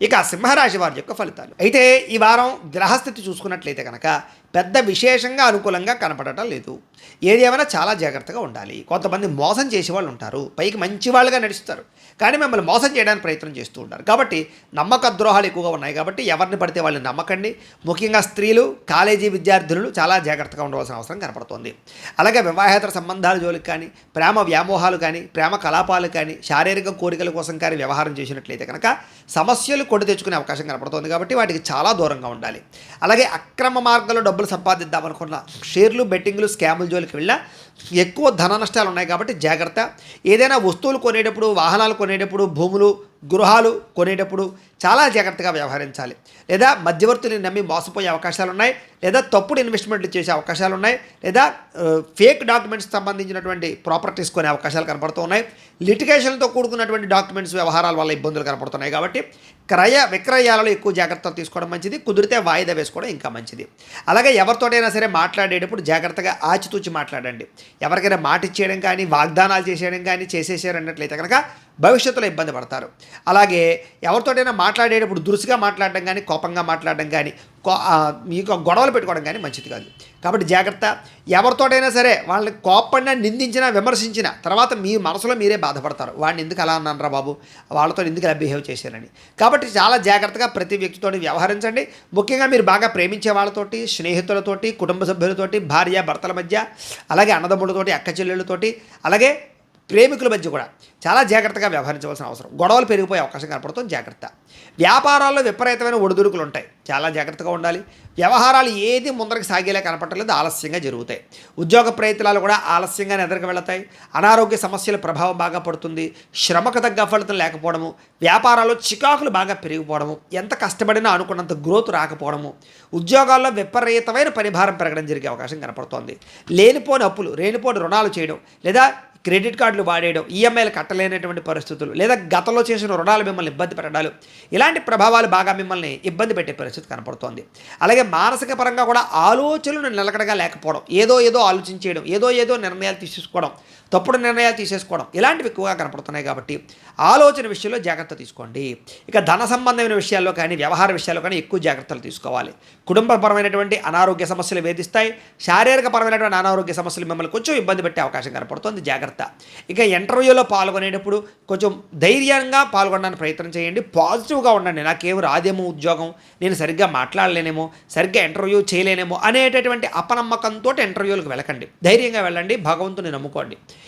ఇక సింహరాశి వారి యొక్క ఫలితాలు అయితే ఈ వారం గ్రహస్థితి చూసుకున్నట్లయితే కనుక పెద్ద విశేషంగా అనుకూలంగా కనపడటం లేదు. ఏది ఏమైనా చాలా జాగ్రత్తగా ఉండాలి. కొంతమంది మోసం చేసేవాళ్ళు ఉంటారు, పైకి మంచి వాళ్ళుగా నడుస్తారు, కానీ మిమ్మల్ని మోసం చేయడానికి ప్రయత్నం చేస్తూ ఉంటారు. కాబట్టి నమ్మక ద్రోహాలు ఎక్కువగా ఉన్నాయి. కాబట్టి ఎవరిని పడితే వాళ్ళని నమ్మకండి. ముఖ్యంగా స్త్రీలు, కాలేజీ విద్యార్థులు చాలా జాగ్రత్తగా ఉండవలసిన అవసరం కనపడుతుంది. అలాగే వివాహేతర సంబంధాల జోలికి కానీ, ప్రేమ వ్యామోహాలు కానీ, ప్రేమ కలాపాలు కానీ, శారీరక కోరికల కోసం కానీ వ్యవహారం చేసినట్లయితే కనుక సమస్యలు కొని తెచ్చుకునే అవకాశం కనపడుతుంది. కాబట్టి వాటికి చాలా దూరంగా ఉండాలి. అలాగే అక్రమ మార్గంలో డబ్బులు సంపాదిద్దామనుకున్న షేర్లు, బెట్టింగ్లు, స్కాముల జోలికి వెళ్ళినా ఎక్కువ ధన నష్టాలు ఉన్నాయి. కాబట్టి జాగ్రత్త. ఏదైనా వస్తువులు కొనేటప్పుడు, వాహనాలు కొనేటప్పుడు, భూములు, గృహాలు కొనేటప్పుడు చాలా జాగ్రత్తగా వ్యవహరించాలి. లేదా మధ్యవర్తులను నమ్మి మోసపోయే అవకాశాలు ఉన్నాయి, లేదా తప్పుడు ఇన్వెస్ట్మెంట్లు చేసే అవకాశాలు ఉన్నాయి, లేదా ఫేక్ డాక్యుమెంట్స్ సంబంధించినటువంటి ప్రాపర్టీస్ కొనే అవకాశాలు కనపడుతూ ఉన్నాయి. లిటిగేషన్తో కూడుకున్నటువంటి డాక్యుమెంట్స్ వ్యవహారాల వల్ల ఇబ్బందులు కనపడుతున్నాయి. కాబట్టి క్రయ విక్రయాలలో ఎక్కువ జాగ్రత్తలు తీసుకోవడం మంచిది. కుదిరితే వాయిదా వేసుకోవడం ఇంకా మంచిది. అలాగే ఎవరితోటైనా సరే మాట్లాడేటప్పుడు జాగ్రత్తగా ఆచితూచి మాట్లాడండి. ఎవరికైనా మాట ఇచ్చేయడం కానీ, వాగ్దానాలు చేసేయడం కానీ చేసేసారన్నట్లయితే కనుక భవిష్యత్తులో ఇబ్బంది పడతారు. అలాగే ఎవరితోటైనా మాట్లాడేటప్పుడు దురుసుగా మాట్లాడడం కానీ, కోపంగా మాట్లాడడం కానీ, మీకు గొడవలు పెట్టుకోవడం కానీ మంచిది కాదు. కాబట్టి జాగ్రత్త. ఎవరితోటైనా సరే వాళ్ళని కోపడినా, నిందించినా, విమర్శించినా తర్వాత మీ మనసులో మీరే బాధపడతారు. వాడిని ఎందుకు అలా అన్నారా బాబు, వాళ్ళతో ఎందుకు ఇలా బిహేవ్ చేశారని. కాబట్టి చాలా జాగ్రత్తగా ప్రతి వ్యక్తితో వ్యవహరించండి. ముఖ్యంగా మీరు బాగా ప్రేమించే వాళ్ళతోటి, స్నేహితులతోటి, కుటుంబ సభ్యులతోటి, భార్య భర్తల మధ్య, అలాగే అన్నదమ్ములతోటి, అక్క చెల్లెళ్ళతోటి, అలాగే ప్రేమికుల మధ్య కూడా చాలా జాగ్రత్తగా వ్యవహరించవలసిన అవసరం. గొడవలు పెరిగిపోయే అవకాశం కనపడుతుంది. జాగ్రత్త. వ్యాపారాల్లో విపరీతమైన ఒడిదుడుకులు ఉంటాయి. చాలా జాగ్రత్తగా ఉండాలి. వ్యవహారాలు ఏది ముందరికి సాగేలా కనపడలేదు, ఆలస్యంగా జరుగుతాయి. ఉద్యోగ ప్రయత్నాలు కూడా ఆలస్యంగానే ఎదురుకు వెళతాయి. అనారోగ్య సమస్యల ప్రభావం బాగా పడుతుంది. శ్రమకు తగ్గ ఫలితం లేకపోవడము, వ్యాపారాల్లో చికాకులు బాగా పెరిగిపోవడము, ఎంత కష్టపడినా అనుకున్నంత గ్రోత్ రాకపోవడము, ఉద్యోగాల్లో విపరీతమైన పనిభారం పెరగడం జరిగే అవకాశం కనపడుతోంది. లేనిపోని అప్పులు, లేనిపోని రుణాలు చేయడం, లేదా క్రెడిట్ కార్డులు వాడేయడం, ఈఎంఐలు కట్టలేనటువంటి పరిస్థితులు, లేదా గతంలో చేసిన రుణాలు మిమ్మల్ని ఇబ్బంది పెట్టడాలు, ఇలాంటి ప్రభావాలు బాగా మిమ్మల్ని ఇబ్బంది పెట్టే పరిస్థితి కనపడుతోంది. అలాగే మానసిక పరంగా కూడా ఆలోచనలు నిలకడగా లేకపోవడం, ఏదో ఆలోచించేయడం, ఏదో నిర్ణయాలు తీసుకోవడం, తప్పుడు నిర్ణయాలు తీసేసుకోవడం, ఇలాంటివి ఎక్కువగా కనపడుతున్నాయి. కాబట్టి ఆలోచన విషయంలో జాగ్రత్త తీసుకోండి. ఇక ధన సంబంధమైన విషయాల్లో కానీ, వ్యవహార విషయాల్లో కానీ ఎక్కువ జాగ్రత్తలు తీసుకోవాలి. కుటుంబపరమైనటువంటి అనారోగ్య సమస్యలు వేధిస్తాయి. శారీరక పరమైనటువంటి అనారోగ్య సమస్యలు మిమ్మల్ని కొంచెం ఇబ్బంది పెట్టే అవకాశం కనపడుతుంది. జాగ్రత్త. ఇక ఇంటర్వ్యూలో పాల్గొనేటప్పుడు కొంచెం ధైర్యంగా పాల్గొనడానికి ప్రయత్నం చేయండి. పాజిటివ్గా ఉండండి. నాకేమో రాదేమో ఉద్యోగం, నేను సరిగ్గా మాట్లాడలేనేమో, సరిగ్గా ఇంటర్వ్యూ చేయలేనేమో అనేటటువంటి అపనమ్మకంతో ఇంటర్వ్యూలకు వెళ్ళకండి. ధైర్యంగా వెళ్ళండి. భగవంతుని నమ్ముకోండి.